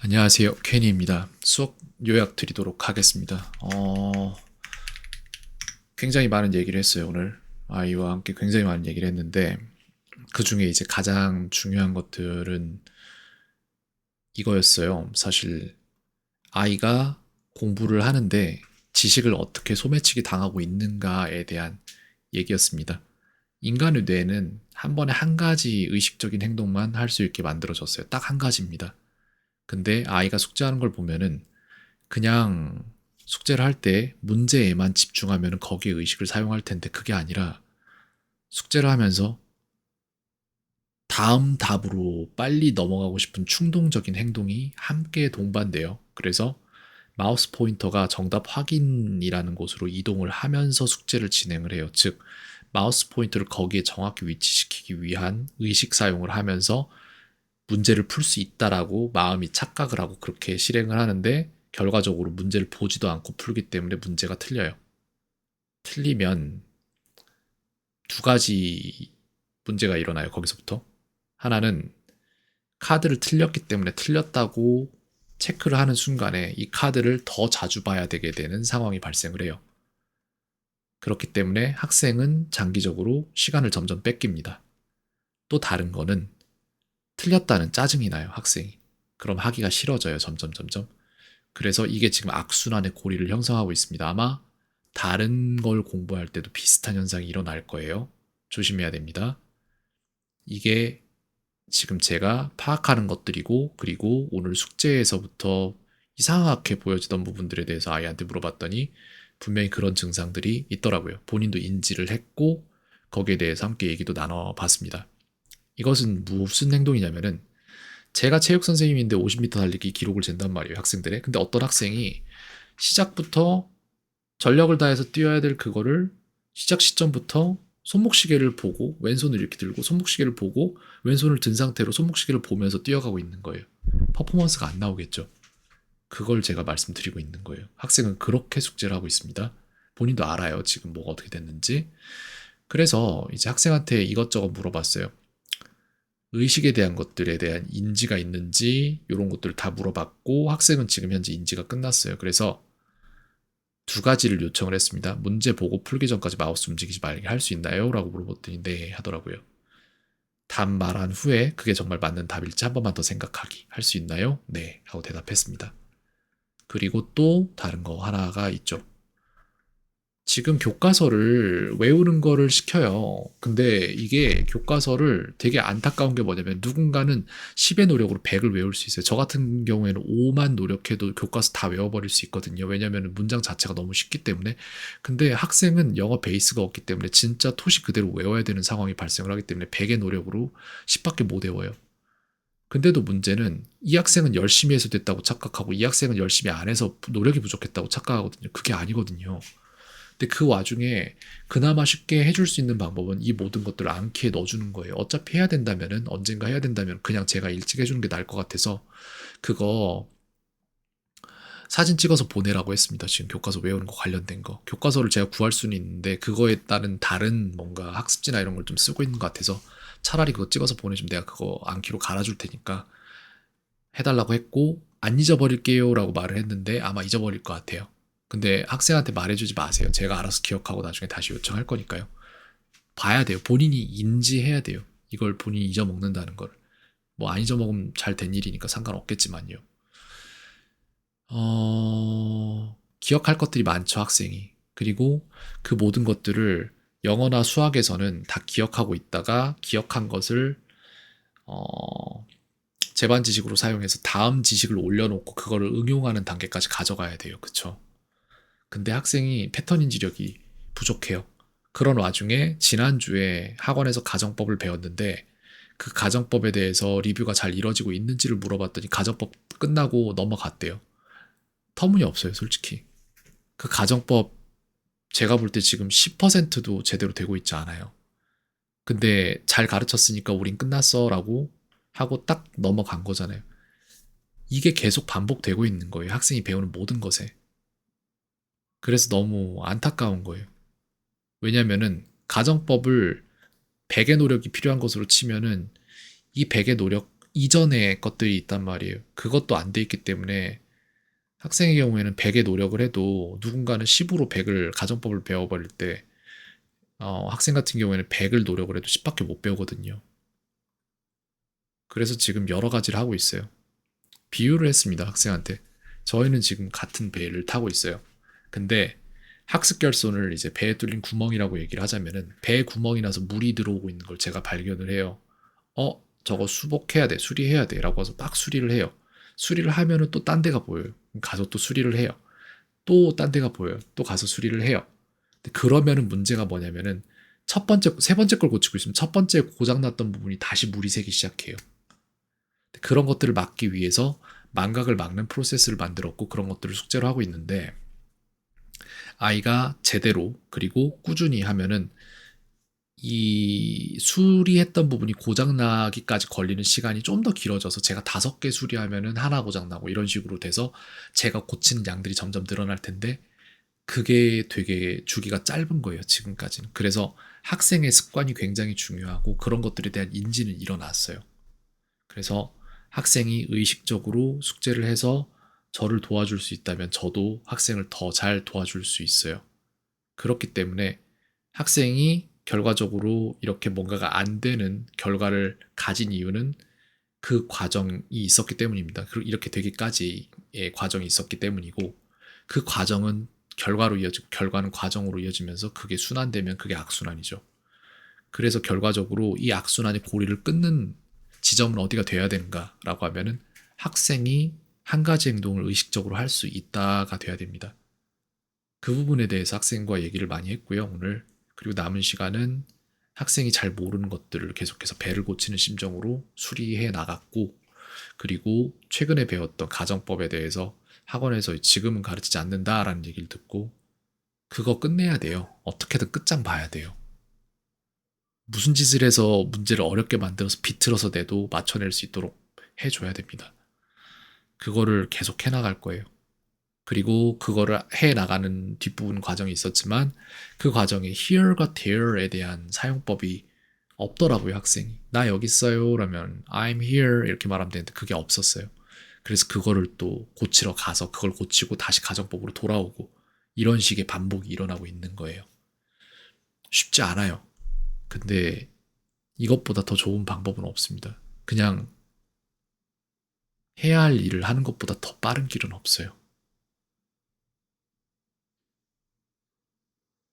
안녕하세요. 케니입니다. 수업 요약 드리도록 하겠습니다. 굉장히 많은 얘기를 했어요, 오늘. 아이와 함께 굉장히 많은 얘기를 했는데, 그 중에 이제 가장 중요한 것들은 이거였어요. 사실, 아이가 공부를 하는데 지식을 어떻게 소매치기 당하고 있는가에 대한 얘기였습니다. 인간의 뇌는 한 번에 한 가지 의식적인 행동만 할 수 있게 만들어졌어요. 딱 한 가지입니다. 근데 아이가 숙제하는 걸 보면은 그냥 숙제를 할 때 문제에만 집중하면 거기에 의식을 사용할 텐데 그게 아니라 숙제를 하면서 다음 답으로 빨리 넘어가고 싶은 충동적인 행동이 함께 동반돼요. 그래서 마우스 포인터가 정답 확인이라는 곳으로 이동을 하면서 숙제를 진행을 해요. 즉, 마우스 포인터를 거기에 정확히 위치시키기 위한 의식 사용을 하면서 문제를 풀 수 있다라고 마음이 착각을 하고 그렇게 실행을 하는데 결과적으로 문제를 보지도 않고 풀기 때문에 문제가 틀려요. 틀리면 두 가지 문제가 일어나요, 거기서부터. 하나는 카드를 틀렸기 때문에 틀렸다고 체크를 하는 순간에 이 카드를 더 자주 봐야 되게 되는 상황이 발생을 해요. 그렇기 때문에 학생은 장기적으로 시간을 점점 뺏깁니다. 또 다른 거는 틀렸다는 짜증이 나요, 학생이. 그럼 하기가 싫어져요, 점점 점점. 그래서 이게 지금 악순환의 고리를 형성하고 있습니다. 아마 다른 걸 공부할 때도 비슷한 현상이 일어날 거예요. 조심해야 됩니다. 이게 지금 제가 파악하는 것들이고, 그리고 오늘 숙제에서부터 이상하게 보여지던 부분들에 대해서 아이한테 물어봤더니 분명히 그런 증상들이 있더라고요. 본인도 인지를 했고, 거기에 대해서 함께 얘기도 나눠봤습니다. 이것은 무슨 행동이냐면은 제가 체육 선생님인데 50m 달리기 기록을 잰단 말이에요, 학생들의. 근데 어떤 학생이 시작부터 전력을 다해서 뛰어야 될 그거를 시작 시점부터 손목시계를 보고 왼손을 이렇게 들고 손목시계를 보고 왼손을 든 상태로 손목시계를 보면서 뛰어가고 있는 거예요. 퍼포먼스가 안 나오겠죠. 그걸 제가 말씀드리고 있는 거예요. 학생은 그렇게 숙제를 하고 있습니다. 본인도 알아요. 지금 뭐가 어떻게 됐는지. 그래서 이제 학생한테 이것저것 물어봤어요. 의식에 대한 것들에 대한 인지가 있는지 이런 것들을 다 물어봤고 학생은 지금 현재 인지가 끝났어요. 그래서 두 가지를 요청을 했습니다. 문제 보고 풀기 전까지 마우스 움직이지 말게 할 수 있나요? 라고 물어봤더니 네 하더라고요. 답 말한 후에 그게 정말 맞는 답일지 한 번만 더 생각하기. 할 수 있나요? 네 하고 대답했습니다. 그리고 또 다른 거 하나가 있죠. 지금 교과서를 외우는 거를 시켜요. 근데 이게 교과서를 되게 안타까운 게 뭐냐면 누군가는 10의 노력으로 100을 외울 수 있어요. 저 같은 경우에는 5만 노력해도 교과서 다 외워버릴 수 있거든요. 왜냐면 문장 자체가 너무 쉽기 때문에. 근데 학생은 영어 베이스가 없기 때문에 진짜 토시 그대로 외워야 되는 상황이 발생을 하기 때문에 100의 노력으로 10밖에 못 외워요. 근데도 문제는 이 학생은 열심히 해서 됐다고 착각하고 이 학생은 열심히 안 해서 노력이 부족했다고 착각하거든요. 그게 아니거든요. 근데 그 와중에 그나마 쉽게 해줄 수 있는 방법은 이 모든 것들을 암기에 넣어주는 거예요. 어차피 해야 된다면은 언젠가 해야 된다면 그냥 제가 일찍 해주는 게 나을 것 같아서 그거 사진 찍어서 보내라고 했습니다. 지금 교과서 외우는 거 관련된 거. 교과서를 제가 구할 수는 있는데 그거에 따른 다른 뭔가 학습지나 이런 걸 좀 쓰고 있는 것 같아서 차라리 그거 찍어서 보내주면 내가 그거 암기로 갈아줄 테니까 해달라고 했고 안 잊어버릴게요 라고 말을 했는데 아마 잊어버릴 것 같아요. 근데 학생한테 말해주지 마세요. 제가 알아서 기억하고 나중에 다시 요청할 거니까요. 봐야 돼요. 본인이 인지해야 돼요. 이걸 본인이 잊어먹는다는 걸. 뭐 안 잊어먹으면 잘 된 일이니까 상관없겠지만요. 기억할 것들이 많죠, 학생이. 그리고 그 모든 것들을 영어나 수학에서는 다 기억하고 있다가 기억한 것을 어, 제반 지식으로 사용해서 다음 지식을 올려놓고 그거를 응용하는 단계까지 가져가야 돼요. 그쵸? 근데 학생이 패턴 인지력이 부족해요. 그런 와중에 지난주에 학원에서 가정법을 배웠는데 그 가정법에 대해서 리뷰가 잘 이뤄지고 있는지를 물어봤더니 가정법 끝나고 넘어갔대요. 터무니없어요, 솔직히. 그 가정법 제가 볼 때 지금 10%도 제대로 되고 있지 않아요. 근데 잘 가르쳤으니까 우린 끝났어 라고 하고 딱 넘어간 거잖아요. 이게 계속 반복되고 있는 거예요. 학생이 배우는 모든 것에. 그래서 너무 안타까운 거예요. 왜냐면은 가정법을 100의 노력이 필요한 것으로 치면은 이 100의 노력 이전의 것들이 있단 말이에요. 그것도 안 돼 있기 때문에 학생의 경우에는 100의 노력을 해도 누군가는 10으로 100을 가정법을 배워버릴 때 학생 같은 경우에는 100을 노력을 해도 10밖에 못 배우거든요. 그래서 지금 여러 가지를 하고 있어요. 비유를 했습니다, 학생한테. 저희는 지금 같은 배를 타고 있어요. 근데 학습 결손을 이제 배에 뚫린 구멍이라고 얘기를 하자면은 배에 구멍이 나서 물이 들어오고 있는 걸 제가 발견을 해요. 저거 수복해야 돼, 수리해야 돼 라고 해서 막 수리를 해요. 수리를 하면은 또 딴 데가 보여요. 가서 또 수리를 해요. 또 딴 데가 보여요. 또 가서 수리를 해요. 근데 그러면은 문제가 뭐냐면은 세 번째 걸 고치고 있으면 첫 번째 고장났던 부분이 다시 물이 새기 시작해요. 그런 것들을 막기 위해서 망각을 막는 프로세스를 만들었고 그런 것들을 숙제로 하고 있는데 아이가 제대로 그리고 꾸준히 하면은 이 수리했던 부분이 고장나기까지 걸리는 시간이 좀 더 길어져서 제가 5개 수리하면은 하나 고장나고 이런 식으로 돼서 제가 고치는 양들이 점점 늘어날 텐데 그게 되게 주기가 짧은 거예요, 지금까지는. 그래서 학생의 습관이 굉장히 중요하고 그런 것들에 대한 인지는 일어났어요. 그래서 학생이 의식적으로 숙제를 해서 저를 도와줄 수 있다면 저도 학생을 더 잘 도와줄 수 있어요. 그렇기 때문에 학생이 결과적으로 이렇게 뭔가가 안 되는 결과를 가진 이유는 그 과정이 있었기 때문입니다. 그리고 이렇게 되기까지의 과정이 있었기 때문이고 그 과정은 결과로 이어지고 결과는 과정으로 이어지면서 그게 순환되면 그게 악순환이죠. 그래서 결과적으로 이 악순환의 고리를 끊는 지점은 어디가 돼야 되는가라고 하면은 학생이 한 가지 행동을 의식적으로 할 수 있다가 돼야 됩니다. 그 부분에 대해서 학생과 얘기를 많이 했고요, 오늘. 그리고 남은 시간은 학생이 잘 모르는 것들을 계속해서 배를 고치는 심정으로 수리해 나갔고, 그리고 최근에 배웠던 가정법에 대해서 학원에서 지금은 가르치지 않는다라는 얘기를 듣고, 그거 끝내야 돼요. 어떻게든 끝장 봐야 돼요. 무슨 짓을 해서 문제를 어렵게 만들어서 비틀어서 내도 맞춰낼 수 있도록 해줘야 됩니다. 그거를 계속 해나갈 거예요. 그리고 그거를 해나가는 뒷부분 과정이 있었지만 그 과정에 here과 there에 대한 사용법이 없더라고요, 학생이. 나 여기 있어요. 라면 I'm here 이렇게 말하면 되는데 그게 없었어요. 그래서 그거를 또 고치러 가서 그걸 고치고 다시 가정법으로 돌아오고 이런 식의 반복이 일어나고 있는 거예요. 쉽지 않아요. 근데 이것보다 더 좋은 방법은 없습니다. 그냥 해야 할 일을 하는 것보다 더 빠른 길은 없어요.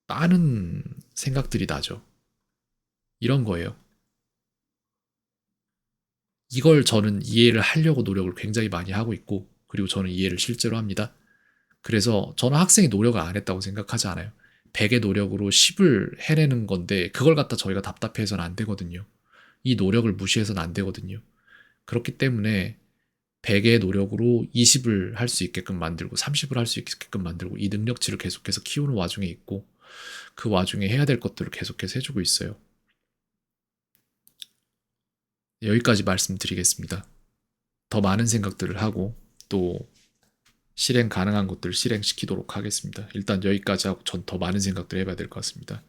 많은 생각들이 나죠. 이런 거예요. 이걸 저는 이해를 하려고 노력을 굉장히 많이 하고 있고, 그리고 저는 이해를 실제로 합니다. 그래서 저는 학생이 노력을 안 했다고 생각하지 않아요. 100의 노력으로 10을 해내는 건데, 그걸 갖다 저희가 답답해서는 안 되거든요. 이 노력을 무시해서는 안 되거든요. 그렇기 때문에 100의 노력으로 20을 할 수 있게끔 만들고 30을 할 수 있게끔 만들고 이 능력치를 계속해서 키우는 와중에 있고 그 와중에 해야 될 것들을 계속해서 해주고 있어요. 여기까지 말씀드리겠습니다. 더 많은 생각들을 하고 또 실행 가능한 것들을 실행시키도록 하겠습니다. 일단 여기까지 하고 전 더 많은 생각들을 해봐야 될 것 같습니다.